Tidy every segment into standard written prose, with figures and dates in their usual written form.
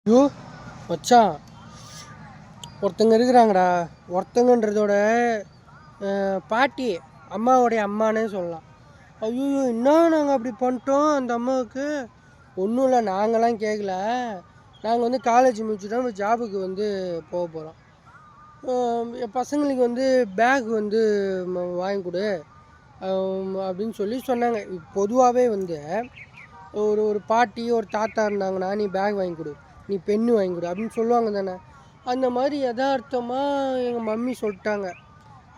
ஐயோ மச்சான், ஒருத்தங்க இருக்கிறாங்கடா. ஒருத்தங்கன்றதோட பாட்டி, அம்மாவோடைய அம்மானே சொல்லலாம். ஐயோ என்ன நாங்கள் அப்படி பண்ணிட்டோம் அந்த அம்மாவுக்கு? ஒன்றும் இல்லை, நாங்களாம் கேட்கல. நாங்கள் வந்து காலேஜ் முடிச்சுட்டோம், ஜாபுக்கு வந்து போக போகிறோம். என் பசங்களுக்கு வந்து பேக் வந்து வாங்கி கொடு அப்படின்னு சொல்லி சொன்னாங்க. பொதுவாகவே வந்து ஒரு பாட்டி ஒரு தாத்தா இருந்தாங்கன்னா, நீ பேக் வாங்கி கொடு, நீ பென்னு வாங்கி கொடு அப்படின்னு சொல்லுவாங்க தானே. அந்த மாதிரி யதார்த்தமாக எங்கள் மம்மி சொல்லிட்டாங்க.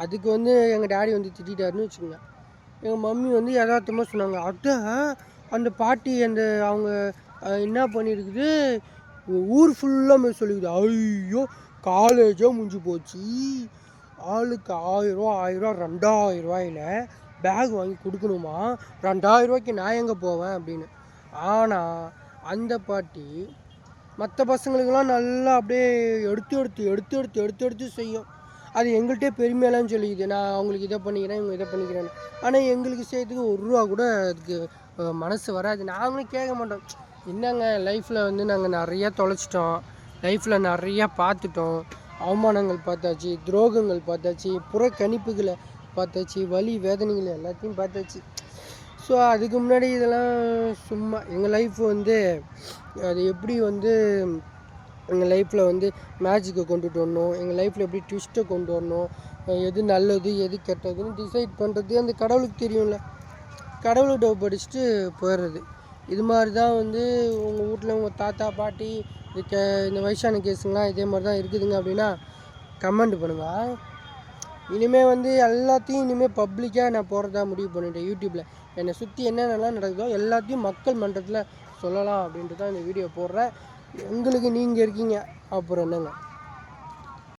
அதுக்கு வந்து எங்கள் டேடி வந்து திட்டாருன்னு வச்சுக்கோங்க. எங்கள் மம்மி வந்து யதார்த்தமாக சொன்னாங்க, அந்த பாட்டி அந்த அவங்க என்ன பண்ணியிருக்குது, ஊர் ஃபுல்லாக போய் சொல்லிக்குது. ஐயோ காலேஜே முடிஞ்சு போச்சு, ஆளுக்கு 1000 ரூபா 2000 பேக் வாங்கி கொடுக்கணுமா, 2000 ரூபாய்க்கு நான் எங்கே போவேன் அப்படின்னு. ஆனால் அந்த பாட்டி மற்ற பசங்களுக்கெல்லாம் நல்லா அப்படியே எடுத்து செய்யும். அது எங்கள்கிட்டே பெருமையெல்லாம் சொல்லிக்குது, நான் அவங்களுக்கு இதை பண்ணிக்கிறேன், இவங்க இதை பண்ணிக்கிறேன்னு. ஆனால் எங்களுக்கு செய்யறதுக்கு 1 ரூபா கூட அதுக்கு மனசு வராது. நாங்களும் கேட்க மாட்டோம். என்னங்க லைஃப்பில் வந்து நாங்கள் நிறையா தொலைச்சிட்டோம், லைஃப்பில் நிறையா பார்த்துட்டோம். அவமானங்கள் பார்த்தாச்சு, துரோகங்கள் பார்த்தாச்சு, புறக்கணிப்புகளை பார்த்தாச்சு, வலி வேதனைகள் எல்லாத்தையும் பார்த்தாச்சு. ஸோ அதுக்கு முன்னாடி இதெல்லாம் சும்மா எங்கள் லைஃப் வந்து அது எப்படி வந்து எங்கள் லைஃப்பில் வந்து மேஜிக்கை கொண்டுட்டு வரணும், எங்கள் லைஃப்பில் எப்படி ட்விஸ்ட்டை கொண்டு வரணும், எது நல்லது எது கெட்டதுன்னு டிசைட் பண்ணுறது அந்த கடவுளுக்கு தெரியும்ல. கடவுள்கிட்ட படிச்சுட்டு போயிடுறது. இது மாதிரி தான் வந்து உங்கள் வீட்டில் உங்கள் தாத்தா பாட்டி இந்த வயசான கேஸுங்களாம் இதே மாதிரி தான் இருக்குதுங்க அப்படின்னா கமெண்ட் பண்ணுங்கள். இனிமேல் வந்து எல்லாத்தையும் இனிமேல் பப்ளிக்காக நான் போடுறதா முடிவு பண்ணிட்டேன். யூடியூப்பில் என்னை சுற்றி என்னென்னலாம் நடக்குதோ எல்லாத்தையும் மக்கள் மன்றத்தில் சொல்லலாம் அப்படின்ட்டு தான் இந்த வீடியோ போடுறேன். எங்களுக்கு நீங்கள் இருக்கீங்க, அப்புறம் என்னங்க.